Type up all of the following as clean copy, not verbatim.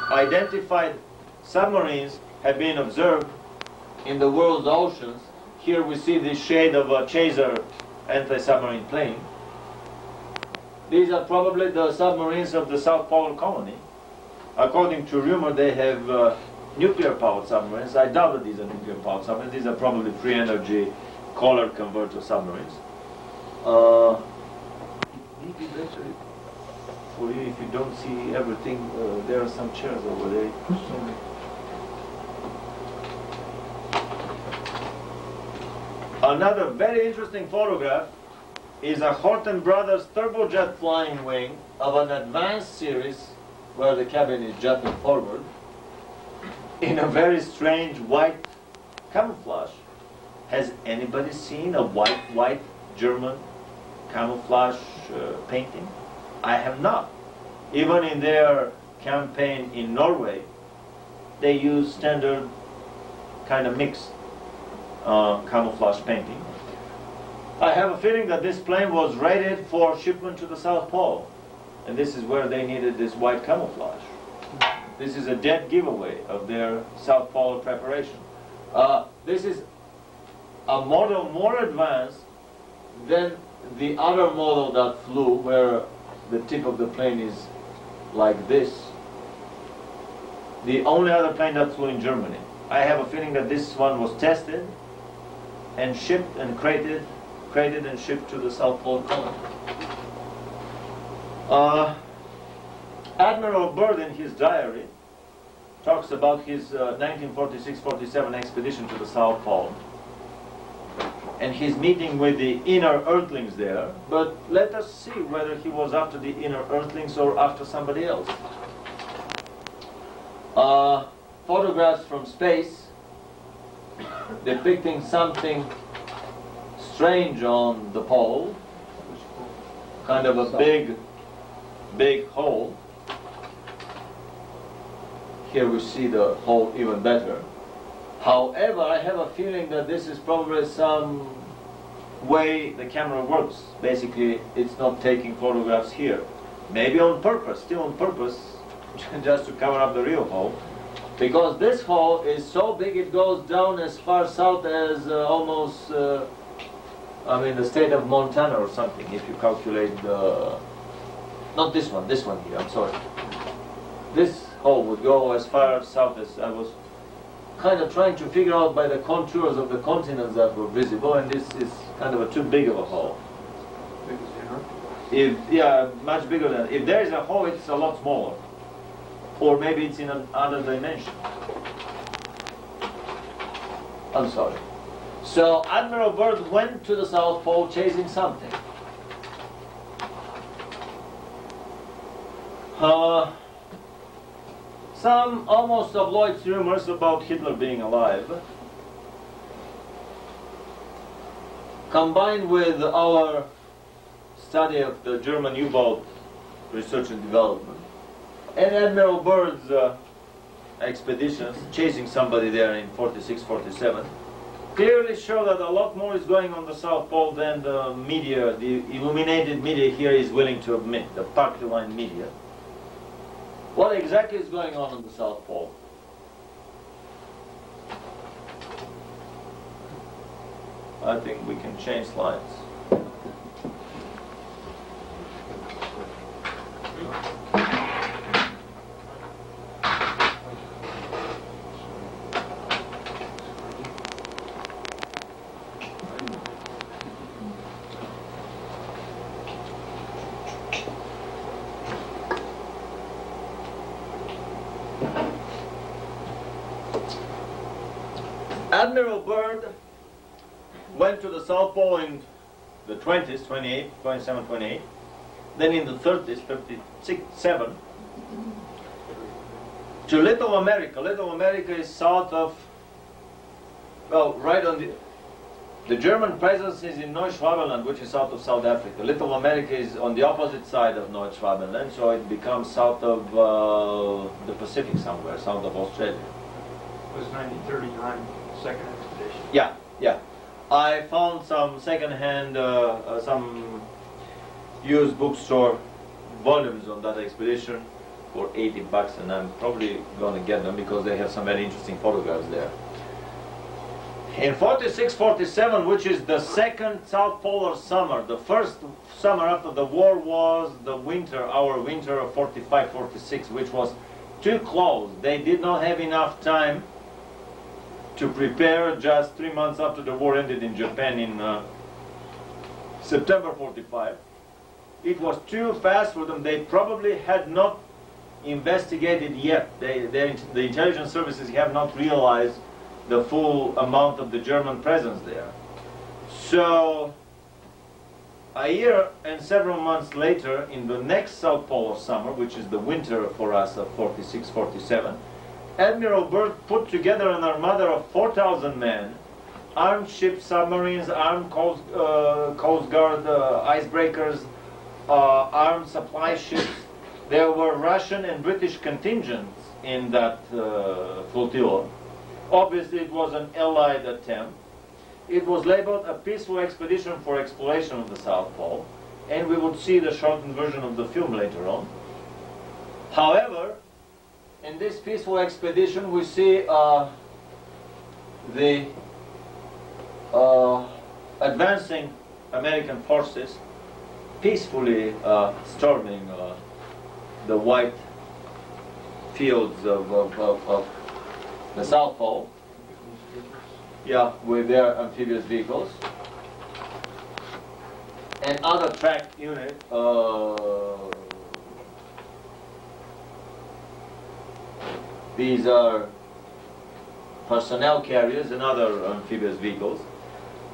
unidentified submarines have been observed in the world's oceans. Here we see the shade of a chaser anti-submarine plane. These are probably the submarines of the South Polar Colony. According to rumor, they have nuclear-powered submarines. I doubt that these are nuclear-powered submarines. These are probably free-energy color converter submarines. Maybe better for you if you don't see everything. There are some chairs over there. Another very interesting photograph is a Horten Brothers turbojet flying wing of an advanced series where the cabin is jutting forward in a very strange white camouflage. Has anybody seen a white German camouflage painting? I have not. Even in their campaign in Norway, they use standard kind of mixed camouflage painting. I have a feeling that this plane was rated for shipment to the South Pole, and this is where they needed this white camouflage. This is a dead giveaway of their South Pole preparation. This is a model more advanced than the other model that flew, where the tip of the plane is like this. The only other plane that flew in Germany. I have a feeling that this one was tested and shipped and crated and shipped to the South Pole Colony. Admiral Byrd in his diary talks about his 1946-47 expedition to the South Pole and his meeting with the inner Earthlings there, but let us see whether he was after the inner Earthlings or after somebody else. Photographs from space depicting something strange on the pole, kind of a big hole. Here we see the hole even better. However, I have a feeling that this is probably some way the camera works. Basically, it's not taking photographs here. Maybe on purpose, still on purpose, just to cover up the real hole. Because this hole is so big it goes down as far south as almost, the state of Montana or something, if you calculate the... Not this one here, I'm sorry. This hole would go as far south as I was kind of trying to figure out by the contours of the continents that were visible, and this is kind of too big of a hole. Yeah, much bigger than... If there is a hole, it's a lot smaller. Or maybe it's in another dimension. I'm sorry. So Admiral Byrd went to the South Pole chasing something. Some almost tabloid rumors about Hitler being alive, combined with our study of the German U-boat research and development, and Admiral Byrd's expeditions, chasing somebody there in 46-47, clearly show that a lot more is going on the South Pole than the media, the illuminated media here is willing to admit, the party line media. What exactly is going on the South Pole? I think we can change slides. Admiral Byrd went to the South Pole in the 20s, 27, 28, then in the 30s, 36, 7, to Little America. Little America is south of, well, right on the German presence is in Neuschwabenland, which is south of South Africa. Little America is on the opposite side of Neuschwabenland, so it becomes south of the Pacific somewhere, south of Australia. It was 1939. Second expedition. Yeah. I found some second-hand, some used bookstore volumes on that expedition for 80 bucks, and I'm probably going to get them because they have some very interesting photographs there. In 46-47, which is the second South Polar summer, the first summer after the war was the winter, our winter of 45-46, which was too close. They did not have enough time to prepare just 3 months after the war ended in Japan in September 45. It was too fast for them. They probably had not investigated yet. The intelligence services have not realized the full amount of the German presence there. So a year and several months later, in the next South Polar summer, which is the winter for us of 46-47, Admiral Byrd put together an armada of 4,000 men, armed ships, submarines, armed Coast Guard icebreakers, armed supply ships. There were Russian and British contingents in that flotilla. Obviously, it was an Allied attempt. It was labeled a peaceful expedition for exploration of the South Pole, and we would see the shortened version of the film later on. However, in this peaceful expedition, we see the advancing American forces peacefully storming the white fields of the South Pole, yeah, with their amphibious vehicles and other tracked unit. These are personnel carriers and other amphibious vehicles.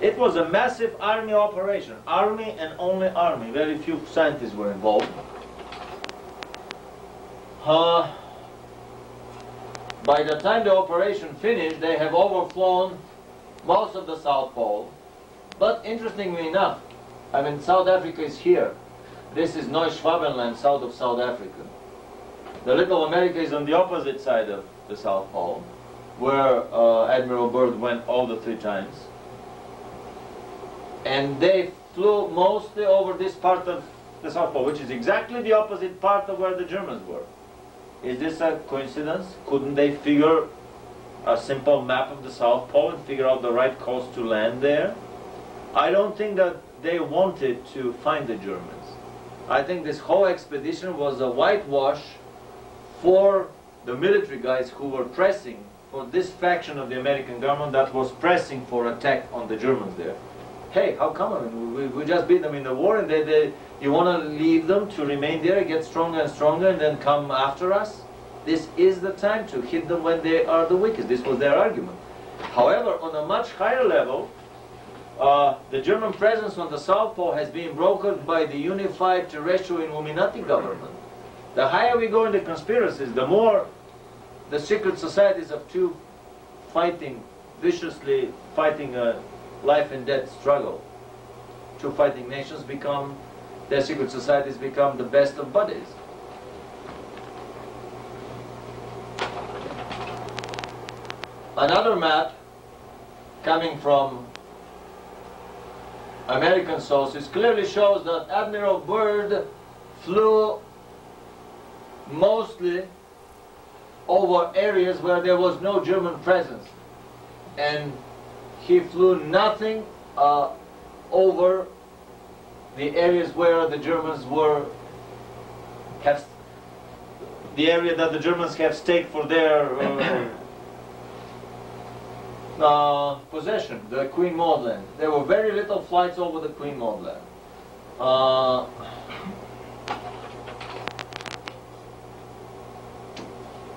It was a massive army operation, army and only army. Very few scientists were involved. By the time the operation finished, they have overflown most of the South Pole. But interestingly enough, I mean, South Africa is here. This is Neuschwabenland, south of South Africa. The Little America is on the opposite side of the South Pole, where Admiral Byrd went all the 3 times. And they flew mostly over this part of the South Pole, which is exactly the opposite part of where the Germans were. Is this a coincidence? Couldn't they figure a simple map of the South Pole and figure out the right coast to land there? I don't think that they wanted to find the Germans. I think this whole expedition was a whitewash for the military guys who were pressing for this faction of the American government that was pressing for attack on the Germans there. Hey, how come? I mean, we just beat them in the war, and you want to leave them to remain there, get stronger and stronger, and then come after us? This is the time to hit them when they are the weakest. This was their argument. However, on a much higher level, the German presence on the South Pole has been brokered by the Unified Terrestrial Illuminati government. The higher we go in the conspiracies, the more the secret societies of two viciously fighting a life and death struggle. Two fighting nations their secret societies become the best of buddies. Another map coming from American sources clearly shows that Admiral Byrd flew mostly over areas where there was no German presence, and he flew nothing over the areas where the Germans the area that the Germans have staked for their possession, the Queen Maud Land. There were very little flights over the Queen Maud Land.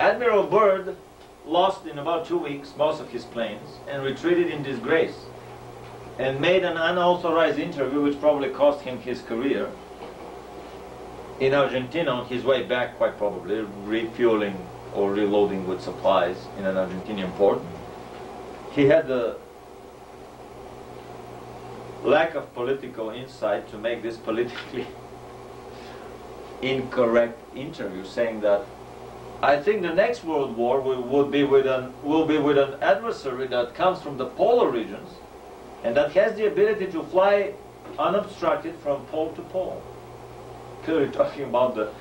Admiral Byrd lost in about 2 weeks most of his planes and retreated in disgrace and made an unauthorized interview which probably cost him his career in Argentina on his way back, quite probably refueling or reloading with supplies in an Argentinian port. He had the lack of political insight to make this politically incorrect interview, saying that I think the next World War will be with an adversary that comes from the polar regions and that has the ability to fly unobstructed from pole to pole. clearly talking about the